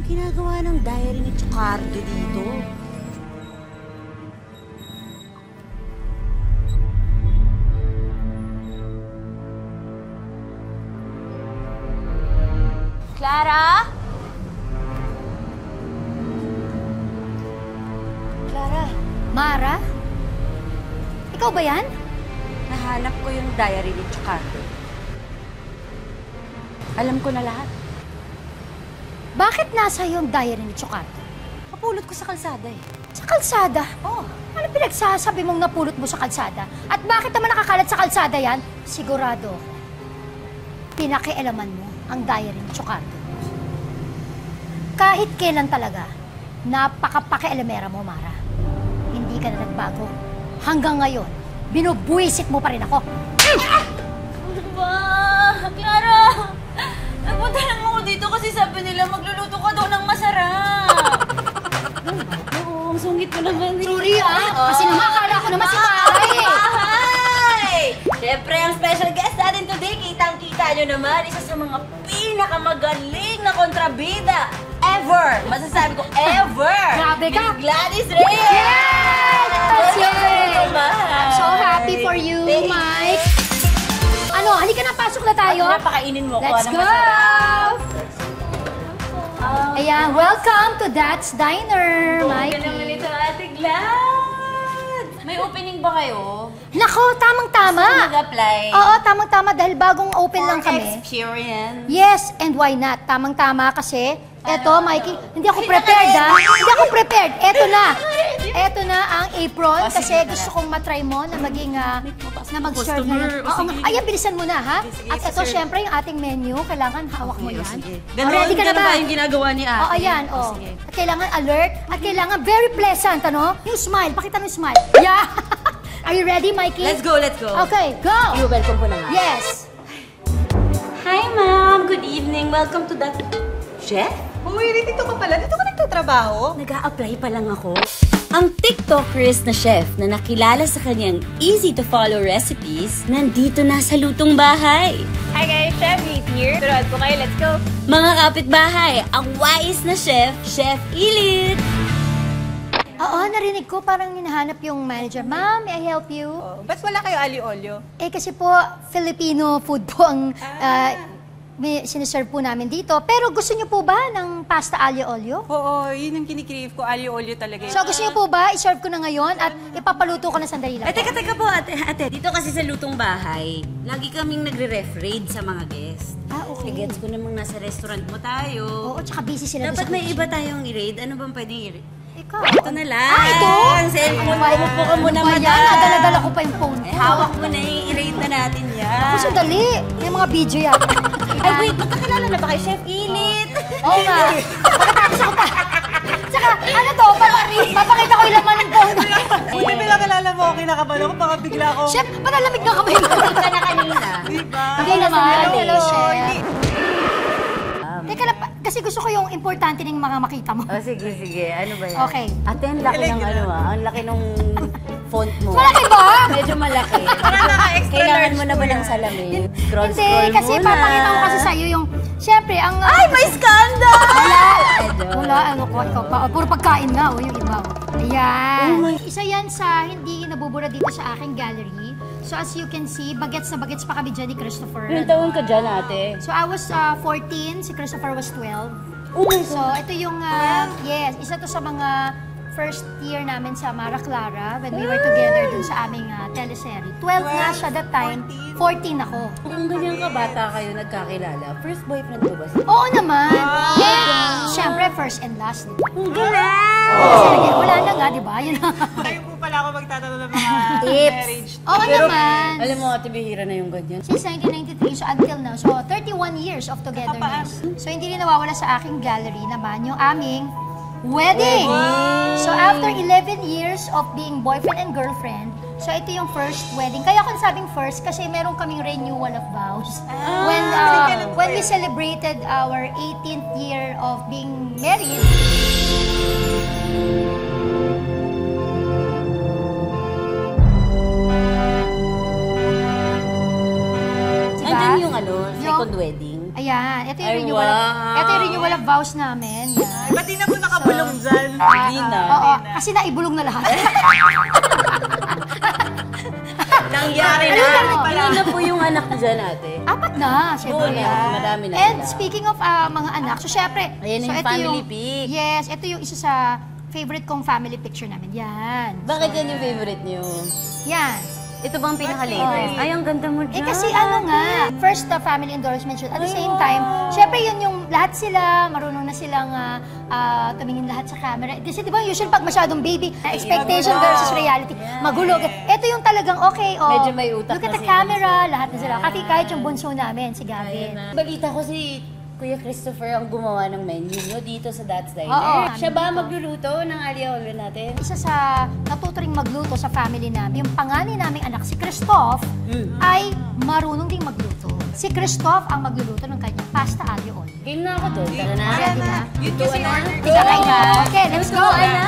Anong ginagawa ng diary ni Chocardo dito? Clara? Clara? Mara? Ikaw ba yan? Nahanap ko yung diary ni Chocardo. Alam ko na lahat. Bakit nasa yung diary ni Chocardo? Napulot ko sa kalsada eh. Sa kalsada? Oo. Ano pinagsasabi mong napulot mo sa kalsada? At bakit naman nakakalat sa kalsada yan? Sigurado, pinakialaman mo ang diary ni Chocardo. Kahit kailan talaga, napakapakialamera mo, Mara. Hindi ka na nagbago. Hanggang ngayon, binubuisit mo pa rin ako. Ano ba? Clara! Nagpunta lang ako dito kasi sabi nila magluluto ka daw ng masarap. Oo, ang sungit mo naman eh. Sorry kasi naman akala ko naman si Mara eh. Hi! Siyempre, ang special guest natin today, kitang-kita nyo naman, isa sa mga pinakamagaling na kontrabida ever! Masasabi ko, ever! Grabe ka! Miss Gladys Reyes! Yes! Welcome, I'm so happy for you, Mike. Ano, halika na, pasok na tayo. Napakainin mo ko. Let's go! Ayan, welcome to That's Diner, Mike. Huwag ka naman ito, Ate Glad! May opening ba kayo? Nako, tamang-tama. Gusto mag-apply? Oo, tamang-tama dahil bagong open lang kami. Experience? Yes, and why not? Tamang-tama kasi, eto, Mikey, hindi ako prepared Hindi ako prepared. Eto na ang apron kasi gusto kong matry mo na maging, na mag-serve na. Oo, ayan, bilisan mo na, ha? At ito, syempre, yung ating menu, kailangan hawak mo yan. Ready ka na ba? Yung ginagawa ni Ate? Oo, ayan, oo. At kailangan alert, at kailangan very pleasant, ano? Yung smile, pakita mo yung smile. Yeah! Are you ready, Mikey? Let's go, let's go. Okay, go! You welcome po naman. Yes! Hi, ma'am. Good evening. Welcome to that... Chef? Uy, dito ka pala. Dito ka nagtatrabaho? Nag-a-apply pa lang ako. Ang TikTokers na chef na nakilala sa kanyang easy-to-follow recipes, nandito na sa lutong bahay. Hi guys, Chef Meet here. Turuan po kayo, let's go! Mga kapitbahay, ang wise na chef, Chef Ilit. Oo, narinig ko parang hinahanap yung manager. Ma'am, may I help you? Oh, ba't wala kayo ali-olyo? Eh kasi po, Filipino food po ang may siniserve po namin dito. Pero gusto niyo po ba ng pasta aglio olio? Oo, yun ang kinikrave ko. Ali-olyo talaga. So gusto niyo po ba i-serve ko na ngayon at ipapaluto ko na sandali lang? Ay, teka po, ate. Dito kasi sa lutong bahay, lagi kaming nagre-ref-raid sa mga guest. Okay. Gets ko namang nasa restaurant mo tayo. Oo, tsaka busy sila. Dapat doon sa may kitchen. iba tayong i-raid. Ano bang pwedeng i-raid? Ikaw. Ito na lang. Ito? Ang cellphone mo. Upo ka muna, Ano ba yan? madam. Nadala-dala ko pa yung phone ko. Eh, hawak mo na i-raid na natin yan. Ako sandali. May mga video yan. Ay, wait. Magkakilala na ba kay Chef Ilit? Oo nga. Pagkatapos ako pa. Tsaka, ano to? Papakita ko yung laman ng phone ko. Buti bilang kalala mo ako, kinakabahan ako, baka bigla ako. Chef, panalamig na kamay ko. Ka na kanina. Diba? Hindi naman. Hello, Chef. Hindi. Teka lang, kasi gusto ko yung importante ng mga makita mo. Oh, sige. Ano ba yan? Okay. Ate, ang laki ng ano ang laki nung font mo. Malaki ba? Medyo malaki. Parang naka-extra Kailangan large mo na po ba yan. ng salamin? Hindi, Scroll kasi muna. papakita ko kasi sa'yo yung, syempre, ang... Ay, may scandal! Wala, ano ko, ikaw pa. Puro pagkain na, o yung iba. Ayan. Oh my- Isa yan sa hindi nabubura dito sa aking gallery. So as you can see, bagets na bagets pa kami dyan ni Christopher. Ilang taon ka dyan, ate? So I was 14, si Christopher was 12. Oh my So ito yung, yes, isa to sa mga first year namin sa Mara Clara when we were together dun sa aming teleserye. 12 nga siya that time, 14 ako. Kung ganyan ka bata kayo nagkakilala, first boyfriend mo ba siya? Oo naman. Siyempre, first and last, di ba? Ang galing! Kasi wala na nga, di ba? Yun na. Tayo po pala ako magtatanong ng mga Tips. marriage. Oo naman. Alam mo, ate, bihira na yung ganyan. Since 1993, so until now, so 31 years of togetherness. So hindi rin nawawala sa aking gallery naman yung aming wedding. So after 11 years of being boyfriend and girlfriend, so ito yung first wedding. Kaya kung sabing first, kasi meron kaming renewal of vows. When we celebrated our 18th year of being married, Andyan yung ano, second wedding. Ayan, ito yung Ay, renewal. wow. Ito yung renewal of vows namin. Yan. Ba't di na po nakabulong dyan? Hindi na. Oo, kasi naibulong na lahat. Nangyari na. Ilan na po yung anak ko dyan, ate? 4 na, syempre. Oo na, madami na And sila. speaking of mga anak, so syempre, Ayan so yung ito family pic. Yes, ito yung isa sa favorite kong family picture namin. Yan. Bakit yan yung favorite niyo? Yan. Ito bang pinaka-latest? Ay, ang ganda mo dyan. Kasi ano nga, first family endorsement shoot. At the same time, syempre yun yung lahat sila, marunong na silang tumingin lahat sa camera. Kasi di ba usually pag masyadong baby, expectation versus reality, magulo. Ito yung talagang okay, oh. Medyo may utak Look at na the sila. camera, lahat na sila. Kasi kahit yung bunso namin, si Gavin. Balita ko si Kuya Christopher ang gumawa ng menu nyo dito sa That's Diner. Oo. Siya ba magluluto ng aliaholo natin? Isa sa natuturing magluto sa family namin, yung panganay naming anak, si Christoph, ay marunong ding magluto. Si Christoph ang magluluto ng kanyang pasta aglio olio. Game na ako doon. Tara na. Ready na? Yun kasi order ko. Tika kayo na. Okay, let's go. Lutuan na.